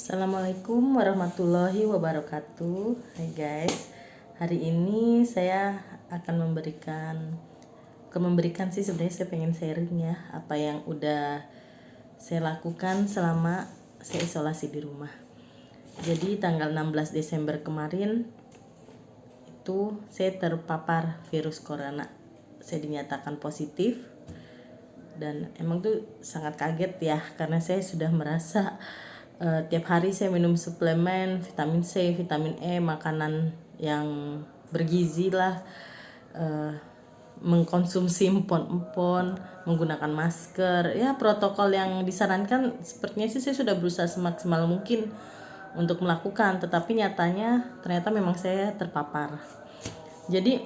Assalamualaikum warahmatullahi wabarakatuh. Hai guys, hari ini saya akan memberikan sih, sebenarnya saya pengen sharing ya apa yang udah saya lakukan selama saya isolasi di rumah. Jadi tanggal 16 Desember kemarin itu saya terpapar virus corona. Saya dinyatakan positif dan emang tuh sangat kaget ya, karena saya sudah merasa tiap hari saya minum suplemen vitamin C, vitamin E, makanan yang bergizi lah, mengkonsumsi empon-empon, menggunakan masker. Ya, protokol yang disarankan sepertinya sih saya sudah berusaha semaksimal mungkin untuk melakukan, tetapi nyatanya ternyata memang saya terpapar. Jadi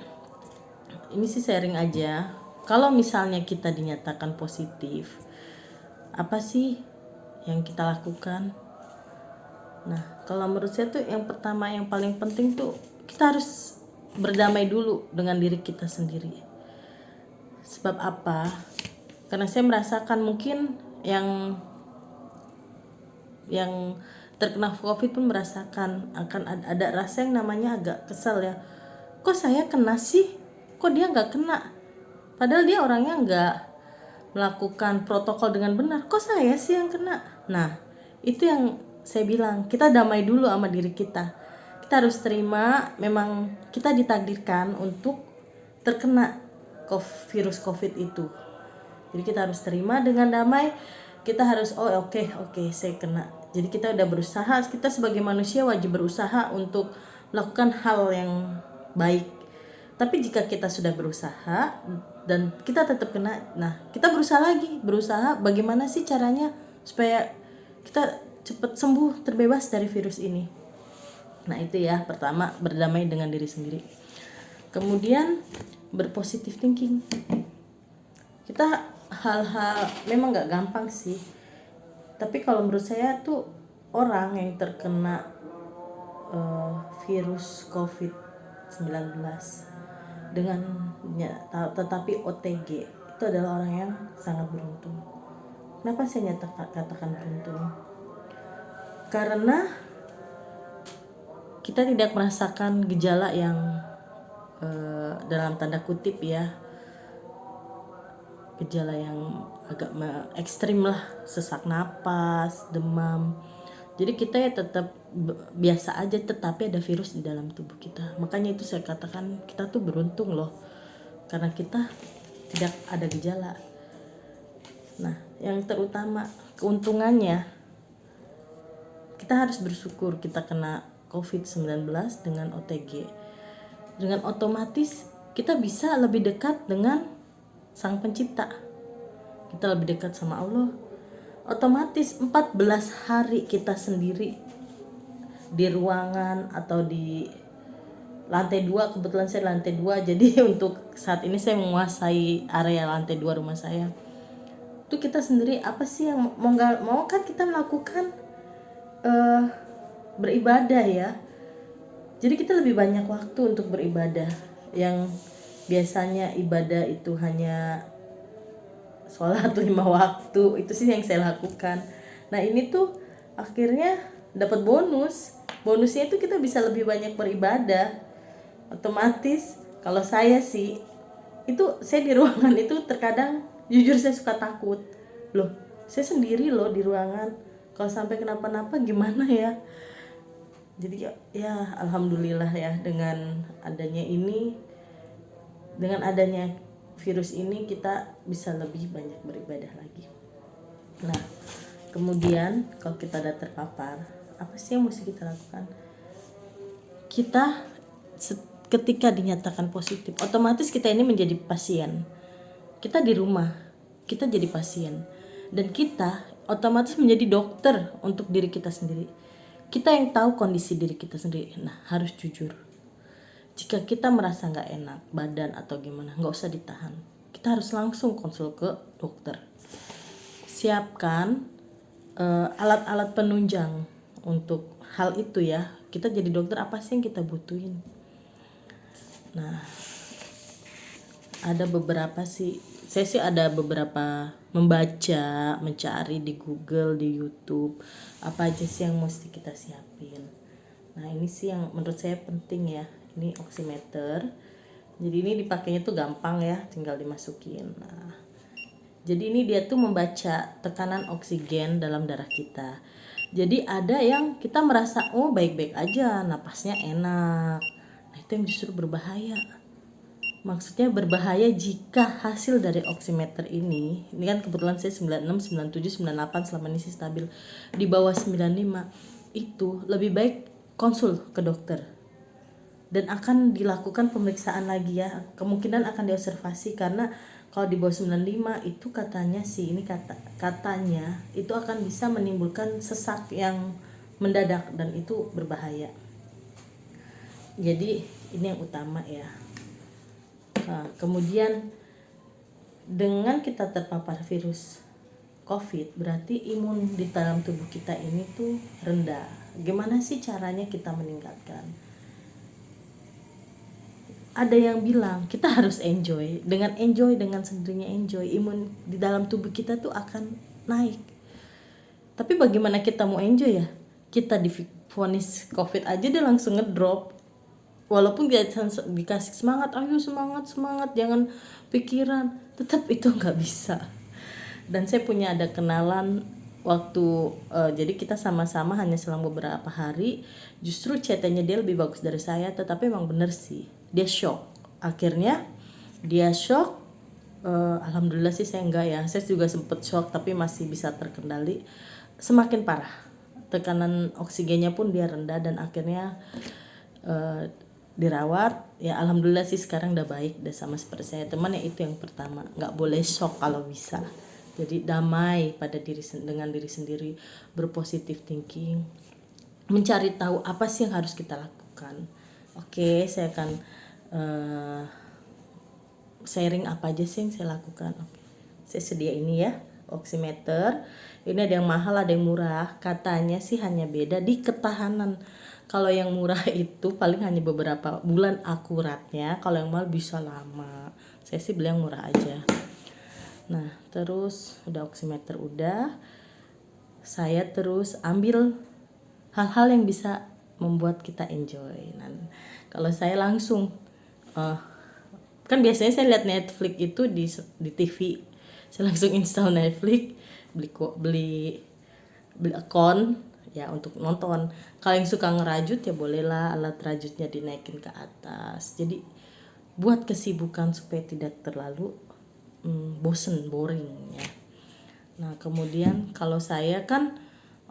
ini sih sharing aja. Kalau misalnya kita dinyatakan positif, apa sih yang kita lakukan? Nah, kalau menurut saya tuh yang pertama, yang paling penting tuh kita harus berdamai dulu dengan diri kita sendiri. Sebab apa? Karena saya merasakan mungkin yang terkena COVID pun merasakan akan ada rasa yang namanya agak kesal ya. Kok saya kena sih? Kok dia nggak kena? Padahal dia orangnya nggak melakukan protokol dengan benar. Kok saya sih yang kena? Nah, itu yang saya bilang, kita damai dulu sama diri kita. Kita harus terima memang kita ditakdirkan untuk terkena virus COVID itu. Jadi kita harus terima dengan damai. Kita harus oke, saya kena. Jadi kita udah berusaha, kita sebagai manusia wajib berusaha untuk melakukan hal yang baik. Tapi jika kita sudah berusaha dan kita tetap kena, nah kita berusaha bagaimana sih caranya supaya kita cepat sembuh, terbebas dari virus ini. Nah itu ya, pertama berdamai dengan diri sendiri. Kemudian berpositif thinking. Kita hal-hal memang gak gampang sih, tapi kalau menurut saya tuh orang yang terkena virus COVID-19 dengan tetapi OTG itu adalah orang yang sangat beruntung. Kenapa saya katakan beruntung? Karena kita tidak merasakan gejala yang dalam tanda kutip ya, gejala yang agak ekstrim lah, sesak napas, demam. Jadi kita ya tetap biasa aja, tetapi ada virus di dalam tubuh kita. Makanya itu saya katakan kita tuh beruntung loh, karena kita tidak ada gejala. Nah, yang terutama keuntungannya, kita harus bersyukur kita kena COVID-19 dengan OTG. Dengan otomatis kita bisa lebih dekat dengan Sang Pencipta. Kita lebih dekat sama Allah. Otomatis 14 hari kita sendiri di ruangan atau di lantai 2, kebetulan saya lantai 2, jadi untuk saat ini saya menguasai area lantai 2 rumah saya. Itu kita sendiri, apa sih yang mau kan kita melakukan beribadah ya. Jadi kita lebih banyak waktu untuk beribadah. Yang biasanya ibadah itu hanya sholat 5 waktu, itu sih yang saya lakukan. Nah ini tuh akhirnya dapat bonusnya itu kita bisa lebih banyak beribadah. Otomatis kalau saya sih itu, saya di ruangan itu terkadang jujur saya suka takut loh, saya sendiri loh di ruangan, kalau sampai kenapa-napa gimana ya. Jadi ya alhamdulillah ya, dengan adanya virus ini kita bisa lebih banyak beribadah lagi. Nah, kemudian kalau kita udah terpapar, apa sih yang mesti kita lakukan? Kita ketika dinyatakan positif, otomatis kita ini menjadi pasien. Kita di rumah, kita jadi pasien, dan kita otomatis menjadi dokter untuk diri kita sendiri. Kita yang tahu kondisi diri kita sendiri. Nah, harus jujur. Jika kita merasa gak enak badan atau gimana, gak usah ditahan. Kita harus langsung konsul ke dokter. Siapkan alat-alat penunjang untuk hal itu ya. Kita jadi dokter, apa sih yang kita butuhin? Nah, ada beberapa sih saya sih ada beberapa membaca, mencari di Google, di YouTube, apa aja sih yang mesti kita siapin. Nah ini sih yang menurut saya penting ya, ini oximeter. Jadi ini dipakainya tuh gampang ya, tinggal dimasukin. Nah, jadi ini dia tuh membaca tekanan oksigen dalam darah kita. Jadi ada yang kita merasa oh baik-baik aja, napasnya enak. Nah itu yang justru berbahaya. Maksudnya berbahaya jika hasil dari oximeter ini kan kebetulan saya 96, 97, 98 selama ini sih stabil. Di bawah 95 itu lebih baik konsul ke dokter. Dan akan dilakukan pemeriksaan lagi ya. Kemungkinan akan diobservasi karena kalau di bawah 95 itu katanya sih ini katanya itu akan bisa menimbulkan sesak yang mendadak dan itu berbahaya. Jadi ini yang utama ya. Nah, kemudian dengan kita terpapar virus COVID berarti imun di dalam tubuh kita ini tuh rendah. Gimana sih caranya kita meningkatkan? Ada yang bilang kita harus enjoy. Dengan sendirinya enjoy, imun di dalam tubuh kita tuh akan naik. Tapi bagaimana kita mau enjoy ya? Kita divonis COVID aja dia langsung ngedrop. Walaupun dia dikasih semangat, ayo semangat, jangan pikiran, tetap itu nggak bisa. Dan saya punya ada kenalan waktu jadi kita sama-sama hanya selang beberapa hari, justru CT-nya dia lebih bagus dari saya, tetapi emang bener sih dia shock. Akhirnya dia shock, alhamdulillah sih saya enggak ya, saya juga sempet shock tapi masih bisa terkendali. Semakin parah, tekanan oksigennya pun dia rendah dan akhirnya dirawat ya, alhamdulillah sih sekarang udah baik, udah sama seperti saya. Teman ya itu yang pertama, nggak boleh shock kalau bisa. Jadi damai pada dengan diri sendiri, berpositif thinking, mencari tahu apa sih yang harus kita lakukan. Oke, saya akan sharing apa aja sih yang saya lakukan. Oke, saya sedia ini ya oximeter. Ini ada yang mahal, ada yang murah. Katanya sih hanya beda di ketahanan. Kalau yang murah itu paling hanya beberapa bulan akuratnya, kalau yang mahal bisa lama. Saya sih beli yang murah aja. Nah, terus udah oximeter udah. Saya terus ambil hal-hal yang bisa membuat kita enjoy. Nah, kalau saya langsung kan biasanya saya lihat Netflix itu di TV. Saya langsung install Netflix, beli account ya untuk nonton. Kalau yang suka ngerajut ya bolehlah alat rajutnya dinaikin ke atas. Jadi buat kesibukan supaya tidak terlalu boring ya. Nah kemudian kalau saya kan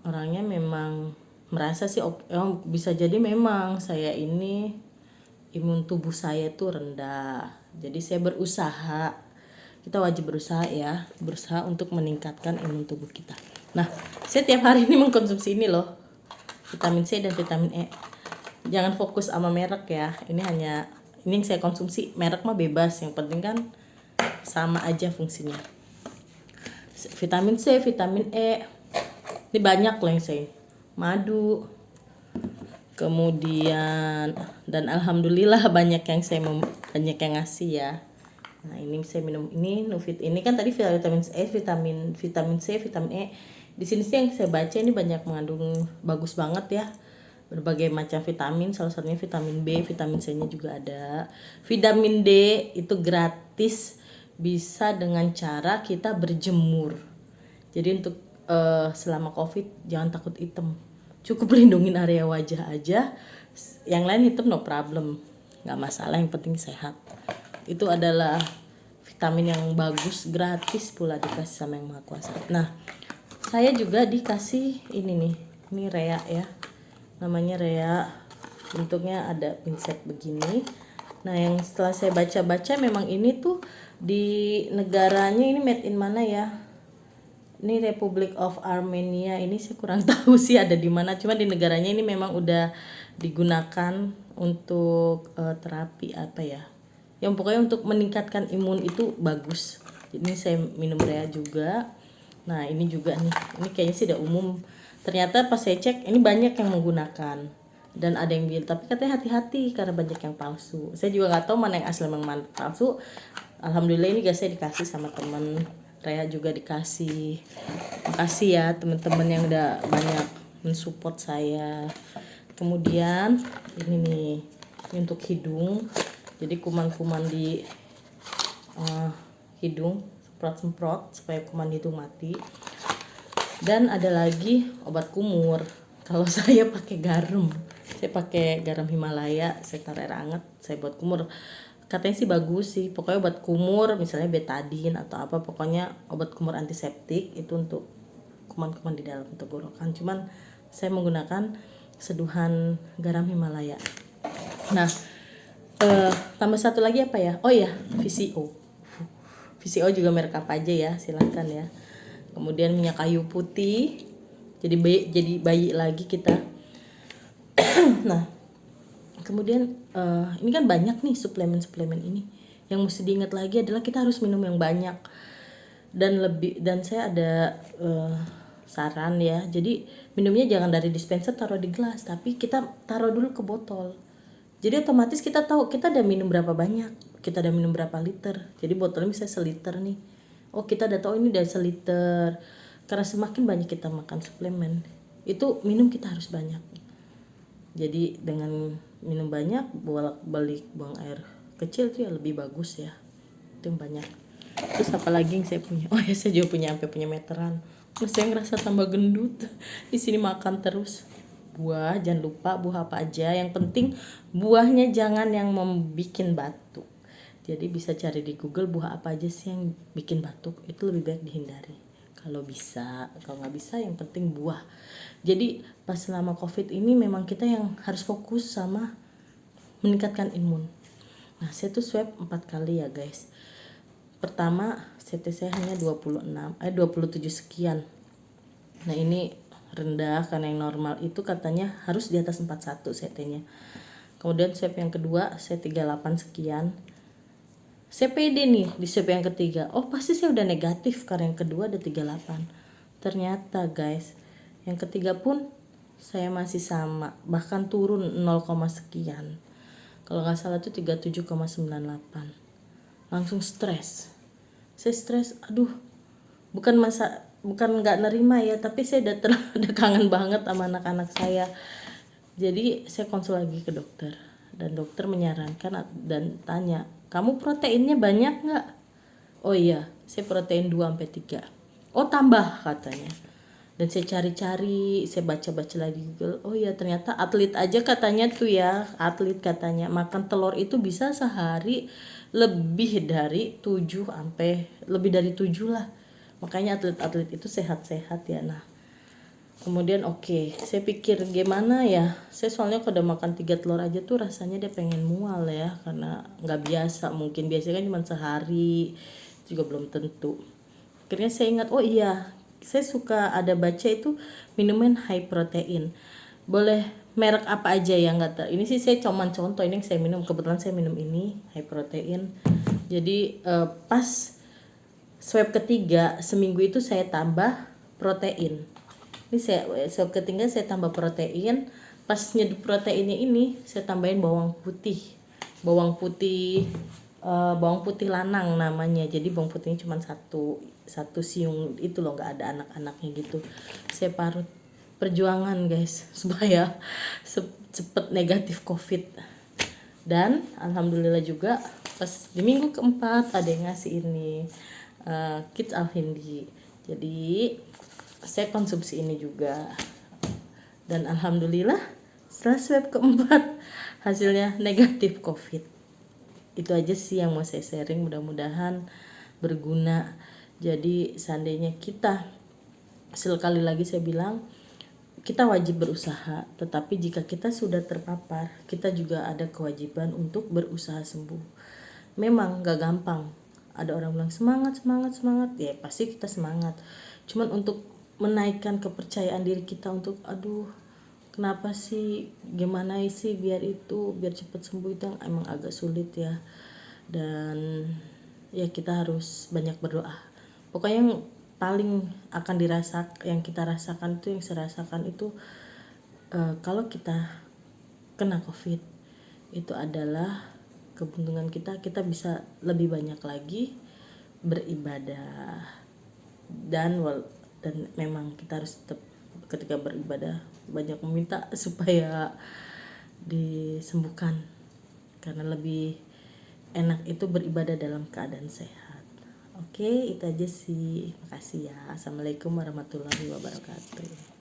orangnya memang merasa sih bisa jadi memang saya ini imun tubuh saya tuh rendah. Jadi saya berusaha, kita wajib berusaha ya, berusaha untuk meningkatkan imun tubuh kita. Nah, saya tiap hari ini mengkonsumsi ini loh, vitamin C dan vitamin E. Jangan fokus sama merek ya, ini yang saya konsumsi. Merek mah bebas, yang penting kan sama aja fungsinya. Vitamin C, vitamin E, ini banyak loh yang saya. Madu, kemudian dan alhamdulillah banyak yang ngasih ya. Nah ini saya minum ini Nuvit, ini kan tadi vitamin C, vitamin E. Di sini sih yang saya baca ini banyak mengandung bagus banget ya, berbagai macam vitamin, salah satunya vitamin B, vitamin C-nya juga ada. Vitamin D itu gratis, bisa dengan cara kita berjemur. Jadi untuk selama COVID jangan takut hitam, cukup lindungin area wajah aja, yang lain hitam no problem, nggak masalah, yang penting sehat. Itu adalah vitamin yang bagus, gratis pula, dikasih sama yang Maha Kuasa. Nah saya juga dikasih ini Rea ya, namanya Rea, bentuknya ada pinset begini. Nah yang setelah saya baca-baca memang ini tuh di negaranya ini made in mana ya, ini Republic of Armenia, ini saya kurang tahu sih ada di mana, cuma di negaranya ini memang udah digunakan untuk terapi apa ya, yang pokoknya untuk meningkatkan imun itu bagus. Jadi saya minum Rea juga. Nah ini juga nih, ini kayaknya sih udah umum. Ternyata pas saya cek ini banyak yang menggunakan, dan ada yang bilang tapi katanya hati-hati karena banyak yang palsu. Saya juga nggak tahu mana yang asli mana palsu. alhamdulillah ini gasnya dikasih sama temen, Rea juga dikasih. Makasih ya teman-teman yang udah banyak mensupport saya. Kemudian ini nih, ini untuk hidung, jadi kuman-kuman di hidung, semprot-semprot supaya kuman hidung mati. Dan ada lagi obat kumur. Kalau saya pakai garam, saya pakai garam Himalaya, saya taruh air hangat, saya buat kumur. Katanya sih bagus sih, pokoknya obat kumur misalnya betadine atau apa, pokoknya obat kumur antiseptik itu untuk kuman-kuman di dalam tenggorokan. Cuman saya menggunakan seduhan garam Himalaya. Nah, tambah satu lagi apa ya? Oh ya, VCO. VCO juga merek apa aja ya, silahkan ya. Kemudian minyak kayu putih, jadi bayi lagi kita. Nah, kemudian ini kan banyak nih suplemen ini. Yang mesti diingat lagi adalah kita harus minum yang banyak dan saya ada saran ya. Jadi minumnya jangan dari dispenser taruh di gelas, tapi kita taruh dulu ke botol. Jadi otomatis kita tahu kita udah minum berapa banyak, kita udah minum berapa liter. Jadi botolnya bisa seliter nih. Oh, kita udah tahu ini udah seliter. Karena semakin banyak kita makan suplemen, itu minum kita harus banyak. Jadi dengan minum banyak, bolak-balik buang air kecil tuh ya lebih bagus ya. Itu yang banyak. Terus apa lagi yang saya punya? Oh ya, saya juga sampai punya meteran. Terus saya ngerasa tambah gendut. Di sini makan terus. Buah, jangan lupa buah apa aja. Yang penting buahnya jangan yang membuat batuk. Jadi bisa cari di Google buah apa aja sih yang bikin batuk. Itu lebih baik dihindari. Kalau bisa, kalau nggak bisa yang penting buah. Jadi pas selama COVID ini memang kita yang harus fokus sama meningkatkan imun. Nah, saya tuh swab 4 kali ya guys. Pertama CT saya hanya 27 sekian. Nah ini rendah karena yang normal itu katanya harus di atas 41 CT-nya. Kemudian swab yang kedua saya 38 sekian. Saya pede nih di swab yang ketiga. Oh pasti saya udah negatif karena yang kedua ada 38. Ternyata guys, yang ketiga pun saya masih sama, bahkan turun 0, sekian. Kalau nggak salah tuh 37,98. Langsung stres. Saya stres, aduh, bukan nggak nerima ya, tapi saya udah kangen banget sama anak-anak saya. Jadi saya konsul lagi ke dokter dan dokter menyarankan dan tanya, kamu proteinnya banyak nggak? Oh iya, saya protein 2-3. Oh tambah katanya. Dan saya cari-cari, saya baca-baca lagi Google. Oh iya ternyata atlet aja katanya tuh ya, atlet katanya makan telur itu bisa sehari lebih dari 7 sampai lebih dari 7 lah. Makanya atlet-atlet itu sehat-sehat ya. Nah, kemudian oke, saya pikir gimana ya. Saya soalnya kalau udah makan 3 telur aja tuh rasanya dia pengen mual ya, karena nggak biasa. Mungkin biasanya kan cuma sehari, juga belum tentu. Akhirnya saya ingat, oh iya, saya suka ada baca itu minuman high protein. Boleh merek apa aja yang nggak ini sih saya cuman contoh ini yang saya minum, kebetulan saya minum ini high protein. Jadi pas swab ketiga seminggu itu saya tambah protein. Ini saya swab ketiga saya tambah protein. Pas nyeduh proteinnya ini saya tambahin bawang putih. Bawang putih lanang namanya. Jadi bawang putihnya cuma satu siung itu loh, nggak ada anak-anaknya gitu. Saya parut perjuangan guys supaya cepet negatif COVID. Dan alhamdulillah juga pas di minggu keempat ada yang ngasih ini Kids Al Hindi. Jadi saya konsumsi ini juga dan alhamdulillah setelah swab keempat hasilnya negatif COVID. Itu aja sih yang mau saya sharing, mudah-mudahan berguna. Jadi seandainya kita, sekali lagi saya bilang, kita wajib berusaha, tetapi jika kita sudah terpapar, kita juga ada kewajiban untuk berusaha sembuh. Memang gak gampang. Ada orang bilang semangat, ya pasti kita semangat. Cuman untuk menaikkan kepercayaan diri kita untuk aduh kenapa sih, gimana sih biar cepat sembuh itu emang agak sulit ya. Dan ya kita harus banyak berdoa. Pokoknya yang paling akan yang kita rasakan itu, yang saya rasakan itu kalau kita kena COVID itu adalah keberuntungan kita bisa lebih banyak lagi beribadah. Dan memang kita harus tetap ketika beribadah banyak meminta supaya disembuhkan, karena lebih enak itu beribadah dalam keadaan sehat. Oke, itu aja sih. Makasih ya. Assalamualaikum warahmatullahi wabarakatuh.